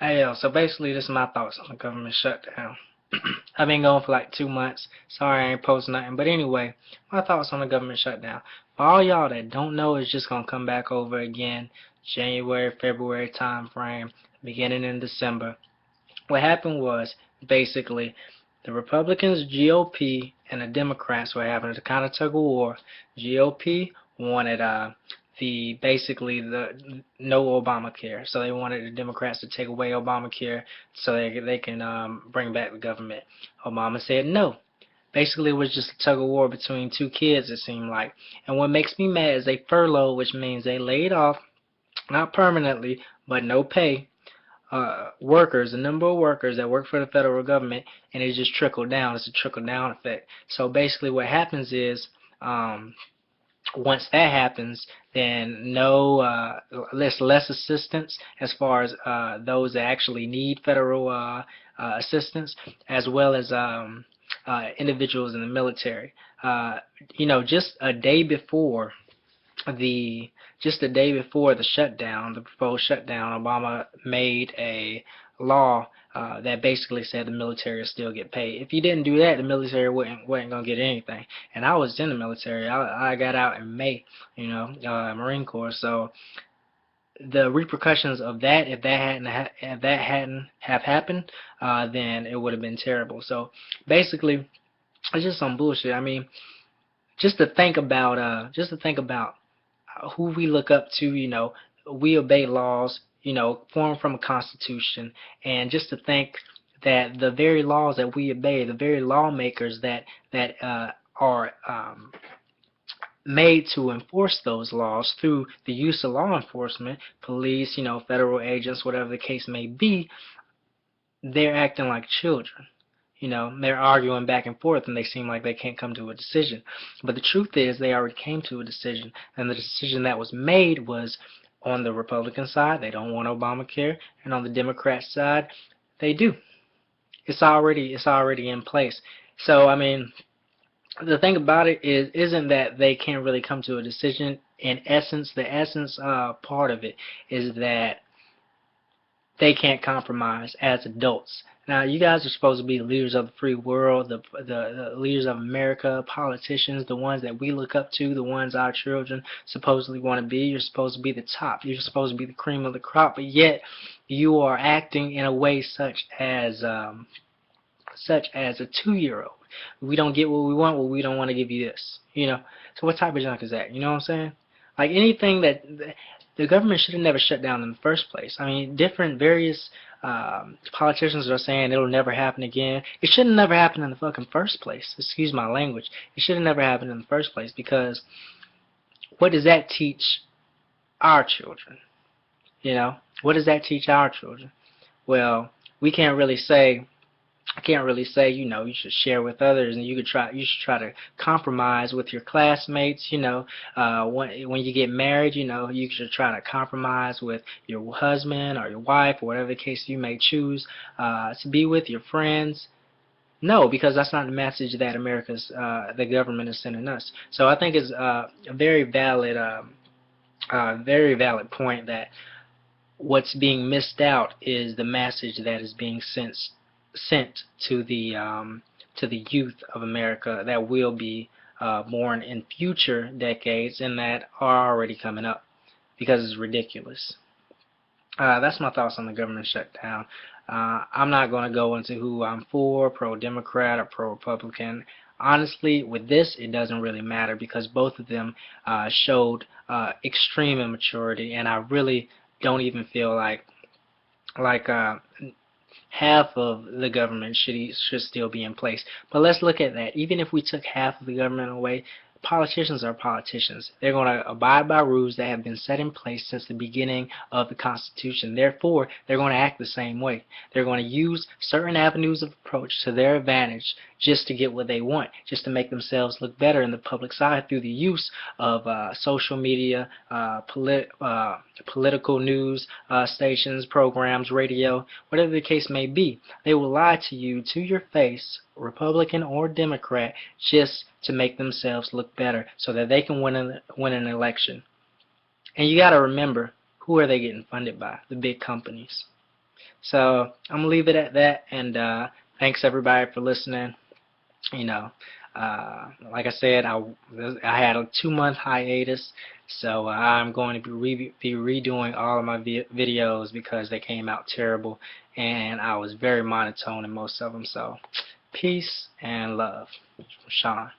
Hey, yo, so basically, this is my thoughts on the government shutdown. I've been going for like 2 months. Sorry I ain't posting nothing. But anyway, my thoughts on the government shutdown. For all y'all that don't know, it's just going to come back over again. January, February time frame, beginning in December. What happened was, basically, the Republicans, GOP, and the Democrats were having a kind of tug of war. GOP wanted the basically the no Obamacare, so they wanted the Democrats to take away Obamacare so they can bring back the government. Obama said no. Basically, it was just a tug of war between two kids, it seemed like. And what makes me mad is they furloughed, which means they laid off, not permanently, but no pay, workers, the number of workers that work for the federal government, and it just trickled down. It's a trickle down effect. So basically, what happens is, once that happens, then no, less assistance as far as those that actually need federal assistance, as well as individuals in the military. Uh, just a day before the the shutdown, the proposed shutdown, Obama made a law that basically said the military will still get paid. If you didn't do that, the military wasn't gonna get anything. And I was in the military. I got out in May, Marine Corps. So the repercussions of that, if that hadn't have happened, then it would have been terrible. So basically, it's just some bullshit. I mean, just to think about who we look up to, we obey laws, formed from a constitution, and just to think that the very laws that we obey, the very lawmakers that are made to enforce those laws through the use of law enforcement, police, federal agents, whatever the case may be, they're acting like children. They're arguing back and forth and they seem like they can't come to a decision. But the truth is they already came to a decision, and the decision that was made was on the Republican side, they don't want Obamacare, and on the Democrat side, they do. It's already in place. So I mean, the thing about it isn't that they can't really come to a decision. In essence, the essence part of it is that they can't compromise as adults. Now, you guys are supposed to be the leaders of the free world, the leaders of America, politicians, the ones that we look up to, the ones our children supposedly want to be. You're supposed to be the top. You're supposed to be the cream of the crop, but yet you are acting in a way such as a 2-year-old. We don't get what we want, well, we don't want to give you this. So what type of junk is that? You know what I'm saying? Like anything that the government should have never shut down in the first place. I mean, various politicians are saying it'll never happen again. It should have never happened in the fucking first place. Excuse my language. It should have never happened in the first place, because what does that teach our children? What does that teach our children? Well, we can't really say I can't really say, you should share with others, and you should try to compromise with your classmates, when you get married, you should try to compromise with your husband or your wife or whatever the case you may choose, to be with your friends. No, because that's not the message that the government is sending us. So I think it's a very valid point that what's being missed out is the message that is being sent to the youth of America that will be born in future decades and that are already coming up, because it's ridiculous. That's my thoughts on the government shutdown. I'm not going to go into who I'm for, pro-Democrat or pro-Republican. Honestly, with this, it doesn't really matter, because both of them showed extreme immaturity, and I really don't even feel like half of the government should still be in place. But let's look at that. Even if we took half of the government away, politicians are politicians. They're going to abide by rules that have been set in place since the beginning of the Constitution. Therefore, they're going to act the same way. They're going to use certain avenues of approach to their advantage just to get what they want, just to make themselves look better in the public side through the use of social media, political news stations, programs, radio, whatever the case may be. They will lie to you to your face, Republican or Democrat, just to make themselves look better so that they can win an election. And you got to remember, who are they getting funded by? The big companies. So I'm gonna leave it at that, and thanks everybody for listening. You know, like I said, I had a 2 month hiatus, so I'm going to be redoing all of my videos because they came out terrible, and I was very monotone in most of them. So, peace and love, Sean.